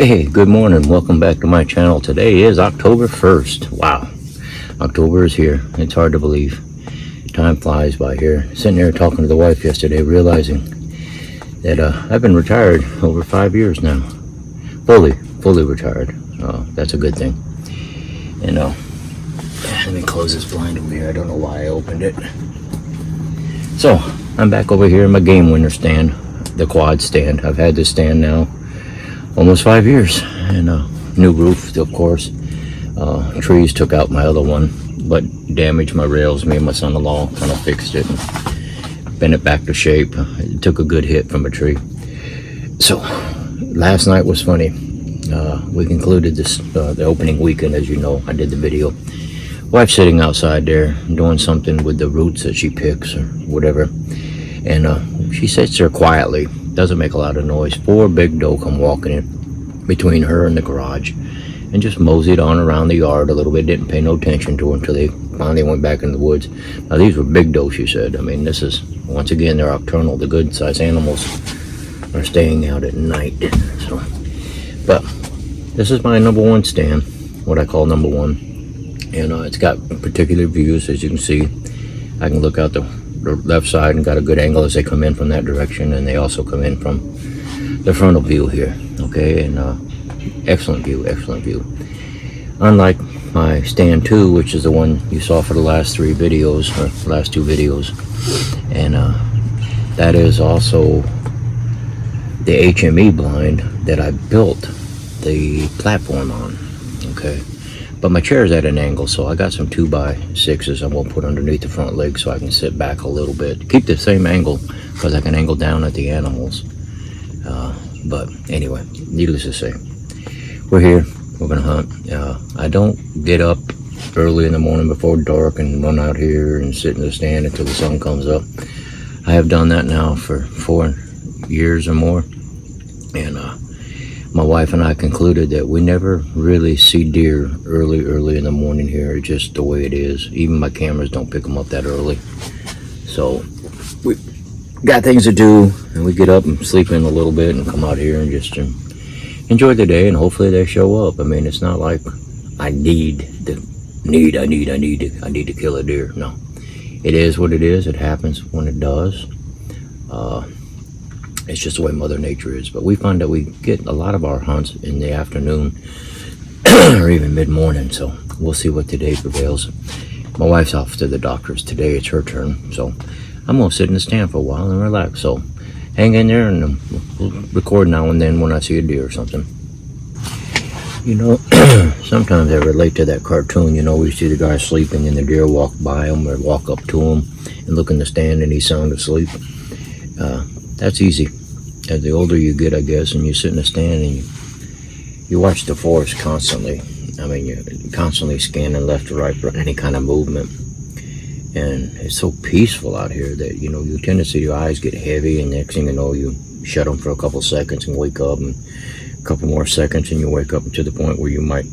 Hey, good morning. Welcome back to my channel. Today is October 1st. Wow. October is here. It's hard to believe. Time flies by here. Sitting there talking to the wife yesterday, realizing that I've been retired over 5 years now. Fully retired. That's a good thing. And let me close this blind over here. I don't know why I opened it. So, I'm back over here in my game winner stand, the quad stand. I've had this stand now almost 5 years, and new roof, of course. Trees took out my other one, but damaged my rails. Me and my son-in-law kind of fixed it and bent it back to shape. It took a good hit from a tree. So last night was funny. We concluded this the opening weekend. As you know, I did the video. Wife's sitting outside there doing something with the roots that she picks or whatever, and she sits there quietly, doesn't make a lot of noise. 4 big doe come walking in between her and the garage and just moseyed on around the yard a little bit. Didn't pay no attention to her until they finally went back in the woods. Now these were big doe, she said. I mean, this is, once again, they're nocturnal. The good sized animals are staying out at night. So, but this is my number one stand, what I call number one, and it's got particular views. As you can see, I can look out the left side and got a good angle as they come in from that direction, and they also come in from the frontal view here. Okay, and excellent view. Unlike my stand 2, which is the one you saw for the last 3 videos, or last 2 videos, and that is also the HME blind that I built the platform on. Okay, but my chair is at an angle, so I got some 2x6s I'm going to put underneath the front leg so I can sit back a little bit. Keep the same angle because I can angle down at the animals. But anyway, needless to say, we're here. We're going to hunt. I don't get up early in the morning before dark and run out here and sit in the stand until the sun comes up. I have done that now for 4 years or more. And my wife and I concluded that we never really see deer early in the morning here. It's just the way it is. Even my cameras don't pick them up that early. So we got things to do, and we get up and sleep in a little bit and come out here and just enjoy the day, and hopefully they show up. I mean, it's not like I need to kill a deer. No, it is what it is. It happens when it does. It's just the way Mother Nature is. But we find that we get a lot of our hunts in the afternoon or even mid-morning, so we'll see what today prevails. My wife's off to the doctor's today. It's her turn, so I'm going to sit in the stand for a while and relax. So hang in there, and we'll record now and then when I see a deer or something. You know, sometimes I relate to that cartoon. You know, we see the guy sleeping and the deer walk by him or walk up to him and look in the stand and he's sound asleep. That's easy. As the older you get, I guess, and you sit in the stand and you watch the forest constantly. I mean, you're constantly scanning left to right for any kind of movement. And it's so peaceful out here that, you know, you tend to see your eyes get heavy, and next thing you know, you shut them for a couple seconds and wake up, and a couple more seconds and you wake up to the point where you might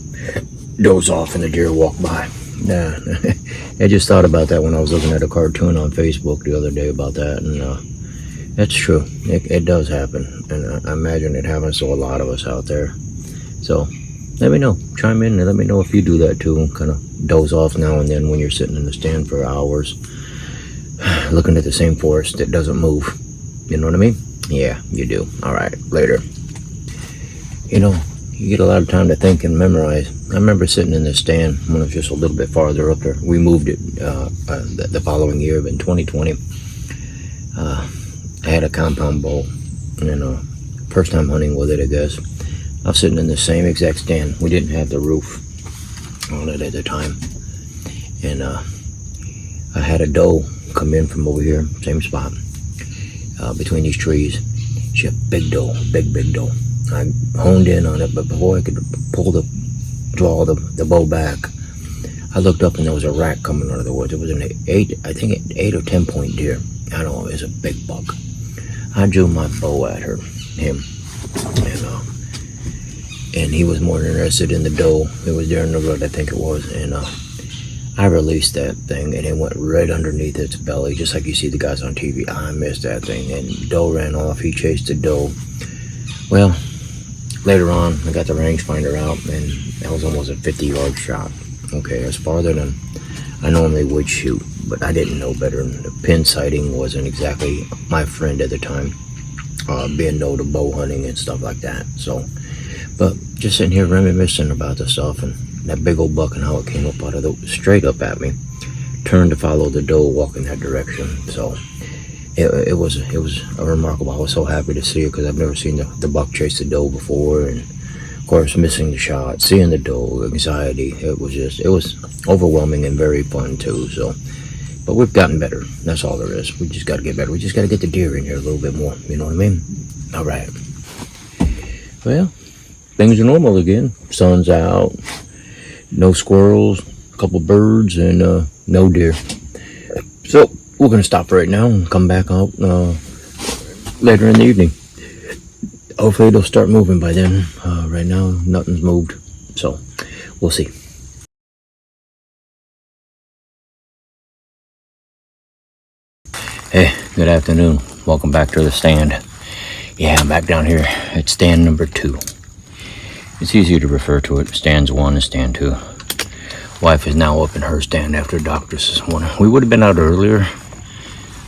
doze off and the deer walk by. Nah, I just thought about that when I was looking at a cartoon on Facebook the other day about that, and that's true. It does happen, and I imagine it happens to a lot of us out there. So let me know. Chime in and let me know if you do that too. Kind of doze off now and then when you're sitting in the stand for hours looking at the same forest that doesn't move. You know what I mean? Yeah, you do. All right, later. You know, you get a lot of time to think and memorize. I remember sitting in the stand when it was just a little bit farther up there. We moved it the following year, but in 2020, I had a compound bow, and first time hunting with it, I guess. I was sitting in the same exact stand. We didn't have the roof on it at the time, and I had a doe come in from over here, same spot, between these trees. She had a big doe, big doe. I honed in on it, but before I could draw the bow back, I looked up and there was a rack coming out of the woods. It was an 8 or 10 point deer. I don't know, it was a big buck. I drew my bow at him, and he was more interested in the doe. It was there in the road, I think it was, and I released that thing, and it went right underneath its belly, just like you see the guys on TV. I missed that thing, and doe ran off. He chased the doe. Well, later on, I got the rangefinder out, and that was almost a 50-yard shot. Okay, that's farther than I normally would shoot, but I didn't know better. The pin sighting wasn't exactly my friend at the time, being no to bow hunting and stuff like that. So, but just sitting here reminiscing about the stuff and that big old buck and how it came up out of the straight up at me, turned to follow the doe walking that direction. So it was a remarkable. I was so happy to see it because I've never seen the buck chase the doe before, and of course missing the shot, seeing the doe, anxiety. It was overwhelming and very fun too. So, but we've gotten better. That's all there is. We just got to get better. We just got to get the deer in here a little bit more. You know what I mean? All right. Well, things are normal again. Sun's out. No squirrels. A couple birds and no deer. So we're gonna stop right now and come back out later in the evening. Hopefully it'll start moving by then. Right now nothing's moved, so we'll see. Hey, good afternoon. Welcome back to the stand. Yeah, I'm back down here at stand number 2. It's easier to refer to it. Stands 1 and stand 2. Wife is now up in her stand after doctors this morning. We would have been out earlier,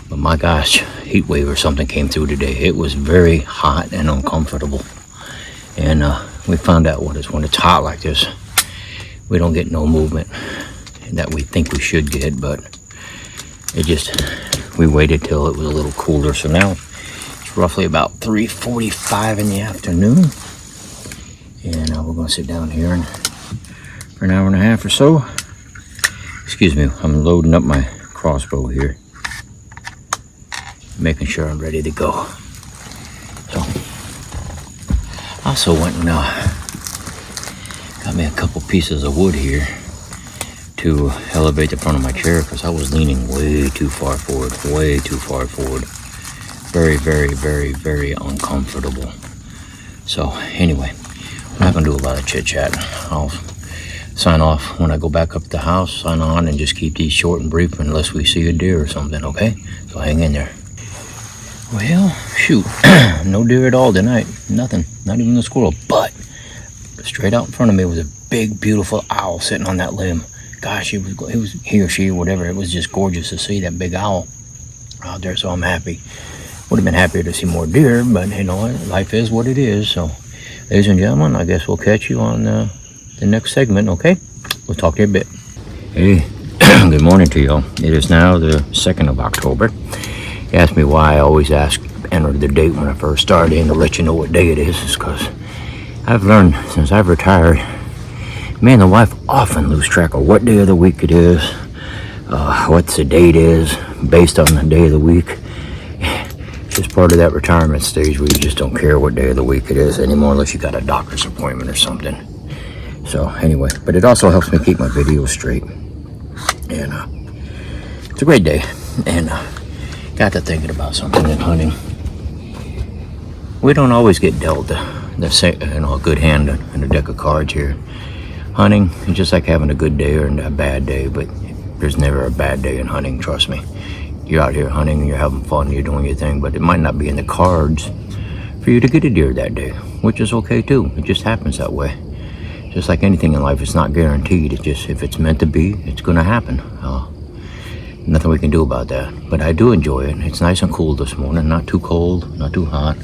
but my gosh, heat wave or something came through today. It was very hot and uncomfortable. And we found out when it's hot like this, we don't get no movement that we think we should get, but we waited till it was a little cooler. So now it's roughly about 3:45 in the afternoon. And we're gonna sit down here for an hour and a half or so. Excuse me, I'm loading up my crossbow here, making sure I'm ready to go. So, also went and got me a couple pieces of wood here to elevate the front of my chair because I was leaning way too far forward. Very, very, very, very uncomfortable. So anyway, I'm not gonna do a lot of chit chat. I'll sign off when I go back up to the house, sign on, and just keep these short and brief unless we see a deer or something, okay? So hang in there. Well, shoot, no deer at all tonight. Nothing, not even a squirrel. But straight out in front of me was a big, beautiful owl sitting on that limb. Gosh, it was he or she or whatever. It was just gorgeous to see that big owl out there. So I'm happy. Would have been happier to see more deer, but you know what? Life is what it is. So, ladies and gentlemen, I guess we'll catch you on the next segment. Okay, we'll talk to you a bit. Hey, good morning to y'all. It is now the 2nd of October. You asked me why I always enter the date when I first started in to let you know what day it is. It's because I've learned since I've retired, me and the wife often lose track of what day of the week it is, what the date is, based on the day of the week. It's just part of that retirement stage where you just don't care what day of the week it is anymore unless you got a doctor's appointment or something. So anyway, but it also helps me keep my videos straight. And it's a great day. And got to thinking about something in hunting. We don't always get dealt a good hand and a deck of cards here. Hunting is just like having a good day or a bad day, but there's never a bad day in hunting, trust me. You're out here hunting, you're having fun, you're doing your thing, but it might not be in the cards for you to get a deer that day, which is okay too. It just happens that way. Just like anything in life, it's not guaranteed. It's just, if it's meant to be, it's gonna happen. Nothing we can do about that, but I do enjoy it. It's nice and cool this morning, not too cold, not too hot.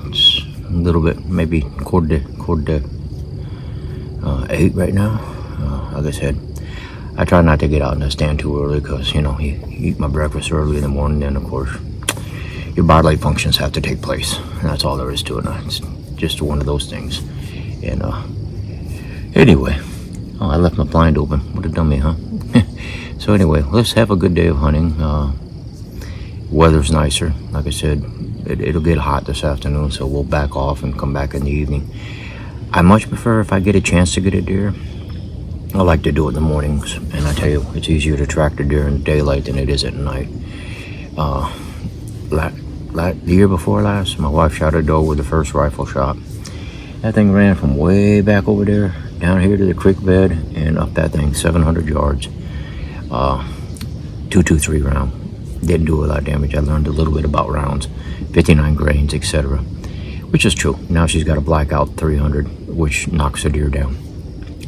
It's a little bit, maybe quarter to 8 right now. Like I said, I try not to get out in the stand too early because, you know, you eat my breakfast early in the morning, then of course your bodily functions have to take place, and that's all there is to it. It's just one of those things. And anyway, I left my blind open. What a dummy, huh? So anyway, let's have a good day of hunting. Weather's nicer. Like I said, it'll get hot this afternoon, so we'll back off and come back in the evening. I much prefer, if I get a chance to get a deer, I like to do it in the mornings. And I tell you, it's easier to track the deer in daylight than it is at night. The year before last, my wife shot a doe with the first rifle shot. That thing ran from way back over there, down here to the creek bed, and up that thing, 700 yards. 223 round. Didn't do a lot of damage. I learned a little bit about rounds, 59 grains, etc. which is true. Now she's got a blackout 300, which knocks the deer down.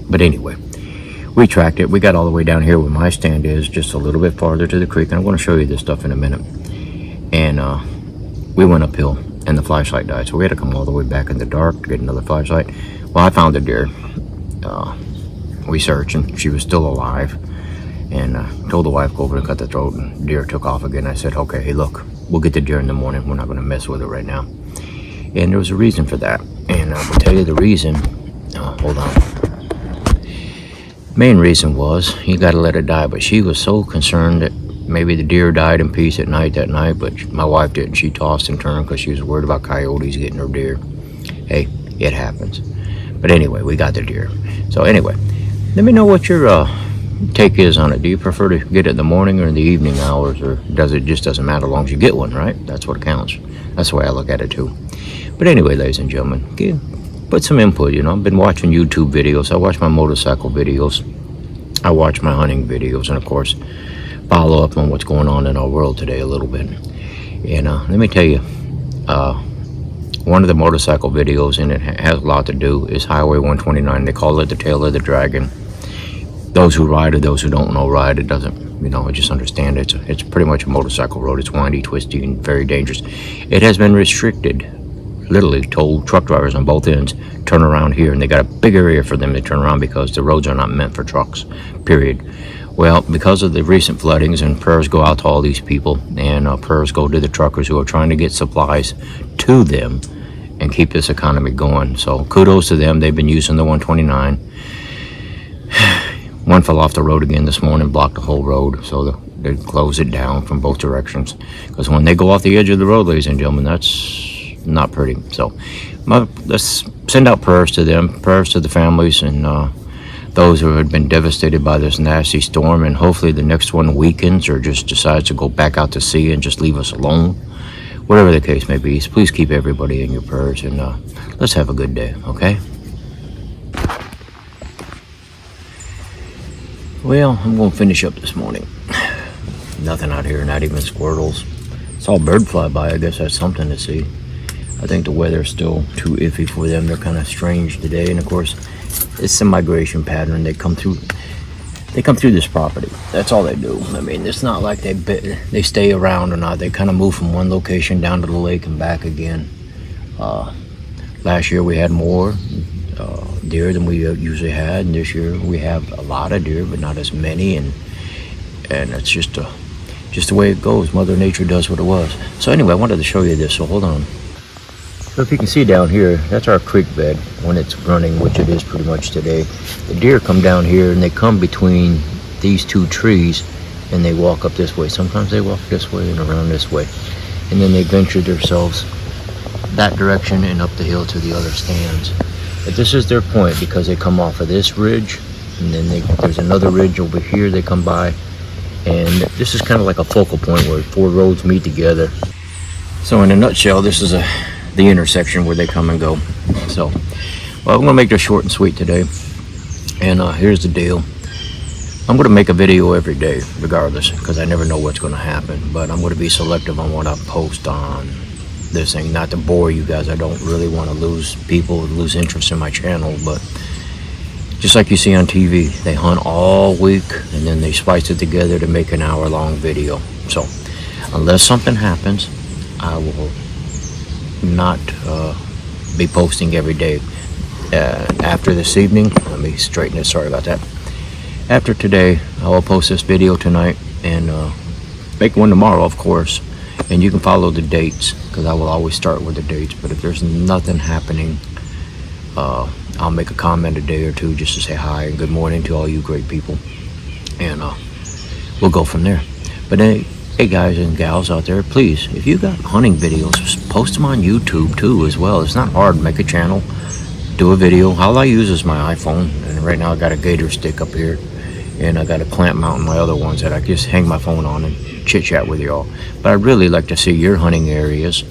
But anyway, we tracked it. We got all the way down here where my stand is, just a little bit farther to the creek, and I'm going to show you this stuff in a minute. And we went uphill, and the flashlight died, so we had to come all the way back in the dark to get another flashlight. Well, I found the deer. We searched, and she was still alive, and told the wife, go over and cut the throat, and deer took off again. I said, okay, hey, look, we'll get the deer in the morning. We're not going to mess with it right now. And there was a reason for that, and I will tell you the reason. Hold on. Main reason was you got to let it die, but she was so concerned that maybe the deer died in peace at night that night, but my wife didn't. She tossed and turned because she was worried about coyotes getting her deer. Hey, it happens. But anyway, we got the deer. So anyway, let me know what your take is on it. Do you prefer to get it in the morning or in the evening hours, or does it just doesn't matter as long as you get one, right? That's what counts. That's the way I look at it too. But anyway, ladies and gentlemen, put some input. You know, I've been watching YouTube videos. I watch my motorcycle videos. I watch my hunting videos, and of course, follow up on what's going on in our world today a little bit. And let me tell you, one of the motorcycle videos, and it has a lot to do, is Highway 129. They call it the tail of the dragon. Those who ride it, those who don't know ride it, doesn't, you know, just understand it. It's pretty much a motorcycle road. It's windy, twisty, and very dangerous. It has been restricted. Literally told truck drivers on both ends, turn around here, and they got a big area for them to turn around because the roads are not meant for trucks, period. Well, because of the recent floodings, and prayers go out to all these people, and prayers go to the truckers who are trying to get supplies to them and keep this economy going. So kudos to them. They've been using the 129. One fell off the road again this morning, blocked the whole road, so they closed it down from both directions. Because when they go off the edge of the road, ladies and gentlemen, that's not pretty. So let's send out prayers to them, prayers to the families, and those who have been devastated by this nasty storm, and hopefully the next one weakens or just decides to go back out to sea and just leave us alone. Whatever the case may be, please keep everybody in your prayers, and let's have a good day, okay? Well, I'm going to finish up this morning. Nothing out here, not even squirrels. Saw a bird fly by. I guess that's something to see. I think the weather's still too iffy for them. They're kind of strange today, and of course, it's a migration pattern. They come through this property. That's all they do. I mean, it's not like they stay around or not. They kind of move from one location down to the lake and back again. Last year we had more deer than we usually had, and this year we have a lot of deer, but not as many, and it's just the way it goes. Mother Nature does what it was. So anyway, I wanted to show you this, so hold on. So if you can see down here, that's our creek bed when it's running, which it is pretty much today. The deer come down here and they come between these two trees and they walk up this way. Sometimes they walk this way and around this way. And then they venture themselves that direction and up the hill to the other stands. But this is their point because they come off of this ridge, and then there's another ridge over here they come by. And this is kind of like a focal point where 4 roads meet together. So in a nutshell, this is the intersection where they come and go. So, well, I'm gonna make this short and sweet today. And here's the deal. I'm gonna make a video every day, regardless, because I never know what's gonna happen. But I'm gonna be selective on what I post on this thing, not to bore you guys. I don't really want to lose people, lose interest in my channel. But just like you see on TV, they hunt all week and then they splice it together to make an hour-long video. So, unless something happens, I will not be posting every day. After this evening, let me straighten this, sorry about that. After today, I will post this video tonight and make one tomorrow, of course, and you can follow the dates because I will always start with the dates. But if there's nothing happening, I'll make a comment a day or two just to say hi and good morning to all you great people, and we'll go from there. But hey guys and gals out there, please, if you got hunting videos, just post them on YouTube too as well. It's not hard. Make a channel, do a video. All I use is my iPhone, and right now I got a gator stick up here, and I got a clamp mount on my other ones that I just hang my phone on and chit chat with y'all. But I'd really like to see your hunting areas,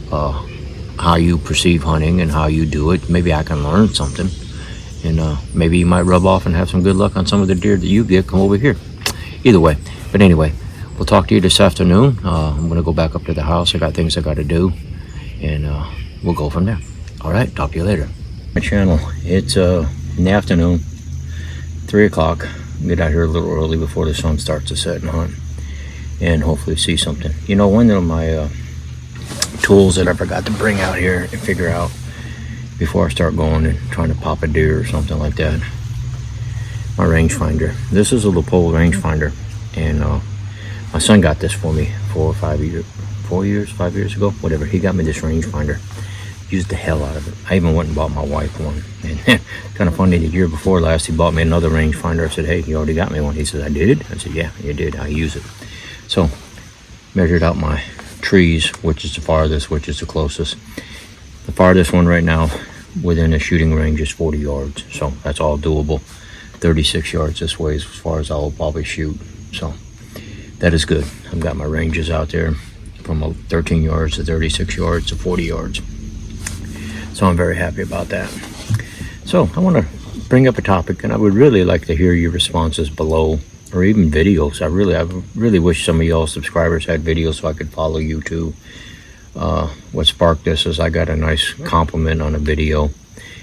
how you perceive hunting and how you do it. Maybe I can learn something, and maybe you might rub off and have some good luck on some of the deer that you get. Come over here. Either way, but anyway, we'll talk to you this afternoon. I'm gonna go back up to the house. I got things I got to do, and we'll go from there. All right, talk to you later. My channel, it's in the afternoon, 3 o'clock. Get out here a little early before the sun starts to set and hunt, and hopefully see something. You know, one of my tools that I forgot to bring out here and figure out before I start going and trying to pop a deer or something like that, my rangefinder. This is a Leupold rangefinder, and my son got this for me 5 years ago, whatever. He got me this rangefinder. Used the hell out of it. I even went and bought my wife one. And kind of funny, the year before last, he bought me another rangefinder. I said, hey, you already got me one. He said, I did? I said, yeah, you did. I use it. So, measured out my trees, which is the farthest, which is the closest. The farthest one right now within a shooting range is 40 yards. So, that's all doable. 36 yards this way as far as I'll probably shoot. So, that is good. I've got my ranges out there from 13 yards to 36 yards to 40 yards. So I'm very happy about that. So I want to bring up a topic, and I would really like to hear your responses below, or even videos. I really wish some of y'all subscribers had videos so I could follow you too. What sparked this is I got a nice compliment on a video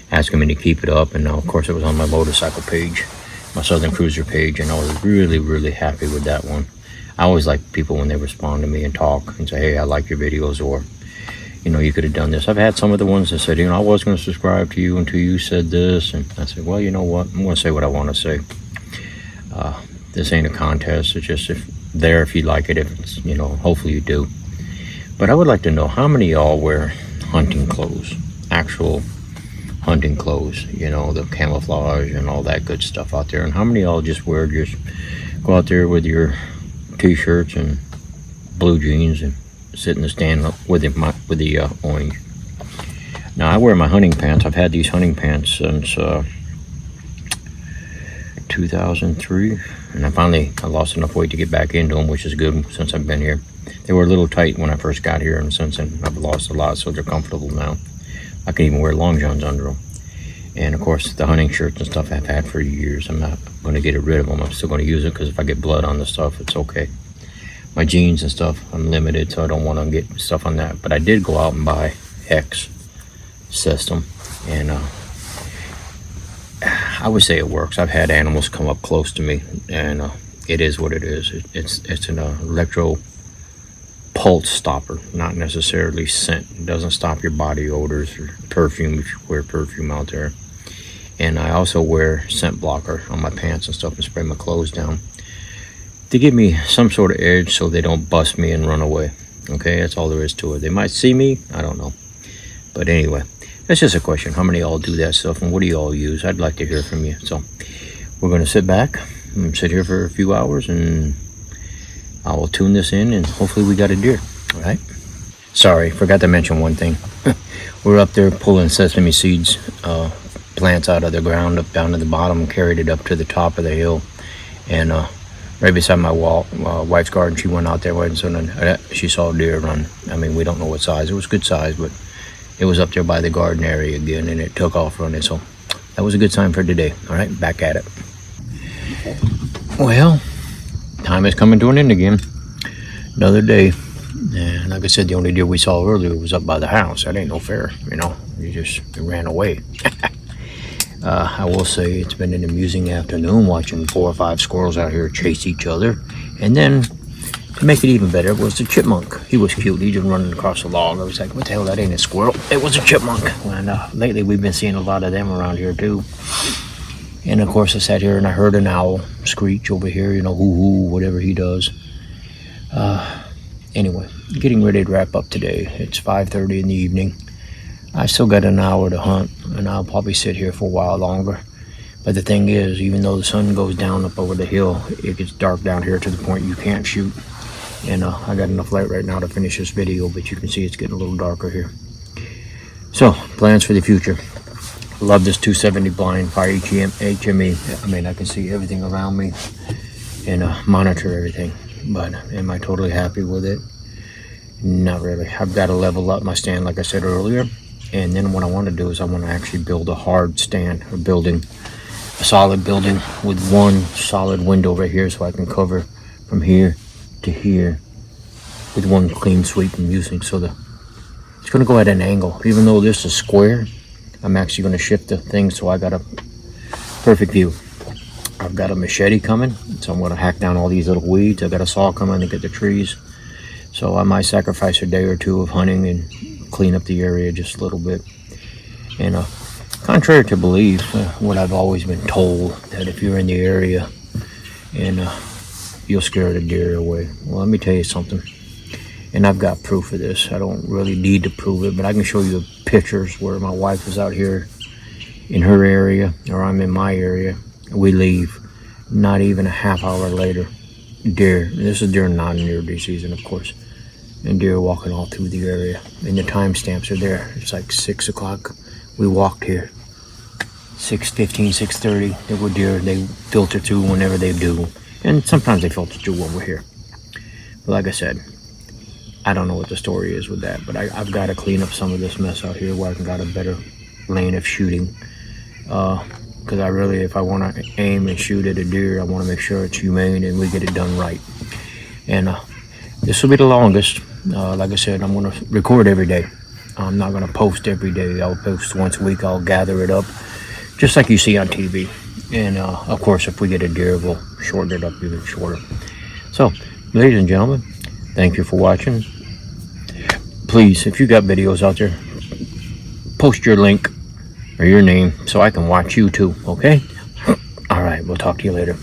asking me to keep it up, and now of course it was on my motorcycle page, my Southern Cruiser page, and I was really happy with that one. I always like people when they respond to me and talk and say, hey, I like your videos, or you know, you could have done this. I've had some of the ones that said, you know, I was going to subscribe to you until you said this. And I said, well, you know what? I'm going to say what I want to say. This ain't a contest. It's just if you like it, if it's, you know, hopefully you do. But I would like to know how many of y'all wear hunting clothes, actual hunting clothes, you know, the camouflage and all that good stuff out there. And how many of y'all just go out there with your t-shirts and blue jeans and sit in the stand with the orange. Now I wear my hunting pants. I've had these hunting pants since 2003, and I lost enough weight to get back into them, which is good since I've been here. They were a little tight when I first got here, and since then I've lost a lot, so they're comfortable now. I can even wear long johns under them. And of course the hunting shirts and stuff I've had for years. I'm not going to get rid of them. I'm still going to use it because if I get blood on the stuff, it's okay. My jeans and stuff, I'm limited, so I don't want to get stuff on that. But I did go out and buy Hex system, and I would say it works. I've had animals come up close to me, and it is what it is. It's an electro pulse stopper, not necessarily scent. It doesn't stop your body odors or perfume if you wear perfume out there. And I also wear scent blocker on my pants and stuff and spray my clothes down to give me some sort of edge so they don't bust me and run away. Okay, that's all there is to it. They might see me, I don't know. But anyway, that's just a question. How many of y'all do that stuff, and what do you all use? I'd like to hear from you. So we're going to sit back and sit here for a few hours, and I will tune this in, and hopefully we got a deer. All right. Sorry, forgot to mention one thing. We're up there pulling sesame seeds, plants out of the ground up down to the bottom, and carried it up to the top of the hill, and right beside my wife's garden. She went out there and so she saw a deer run. I mean, we don't know what size. It was good size, but it was up there by the garden area again, and it took off running. So that was a good sign for today. All right, back at it. Well, time is coming to an end again. Another day. And like I said, the only deer we saw earlier was up by the house. That ain't no fair, you know. It ran away. I will say it's been an amusing afternoon watching 4 or 5 squirrels out here chase each other. And then, to make it even better, was the chipmunk. He was cute. He just running across the log. I was like, what the hell, that ain't a squirrel. It was a chipmunk. And lately we've been seeing a lot of them around here too. And of course I sat here and I heard an owl screech over here, you know, hoo-hoo, whatever he does. Anyway, getting ready to wrap up today. It's 5:30 in the evening. I still got an hour to hunt, and I'll probably sit here for a while longer. But the thing is, even though the sun goes down up over the hill, it gets dark down here to the point you can't shoot. And I got enough light right now to finish this video, but you can see it's getting a little darker here. So, plans for the future. Love this 270 blind by HME. I mean, I can see everything around me and monitor everything. But am I totally happy with it? Not really. I've got to level up my stand, like I said earlier. And then what I want to do is I want to actually build a hard stand, a solid building with one solid window right here, so I can cover from here to here with one clean sweep I'm using, so the It's going to go at an angle. Even though this is square, I'm actually going to shift the thing so I got a perfect view. I've got a machete coming, so I'm going to hack down all these little weeds. I've got a saw coming to get the trees. So I might sacrifice a day or two of hunting and clean up the area just a little bit. And contrary to belief, what I've always been told, that if you're in the area and you'll scare the deer away. Well, let me tell you something. And I've got proof of this. I don't really need to prove it, but I can show you pictures where my wife is out here in her area, or I'm in my area. We leave, not even a half hour later, deer. This is during non-deer season, of course. And deer walking all through the area. And the timestamps are there. It's like 6 o'clock. We walked here. 6:15, 6:30. There were deer. They filter through whenever they do. And sometimes they filter through when we're here. But like I said, I don't know what the story is with that, but I've got to clean up some of this mess out here where I can got a better lane of shooting. Because I really, if I want to aim and shoot at a deer, I want to make sure it's humane and we get it done right. And this will be the longest. Like I said, I'm going to record every day. I'm not going to post every day. I'll post once a week. I'll gather it up, just like you see on TV. And of course, if we get a deer, we'll shorten it up even shorter. So, ladies and gentlemen, thank you for watching. Please, if you got videos out there, post your link or your name so I can watch you too, okay? All right, we'll talk to you later.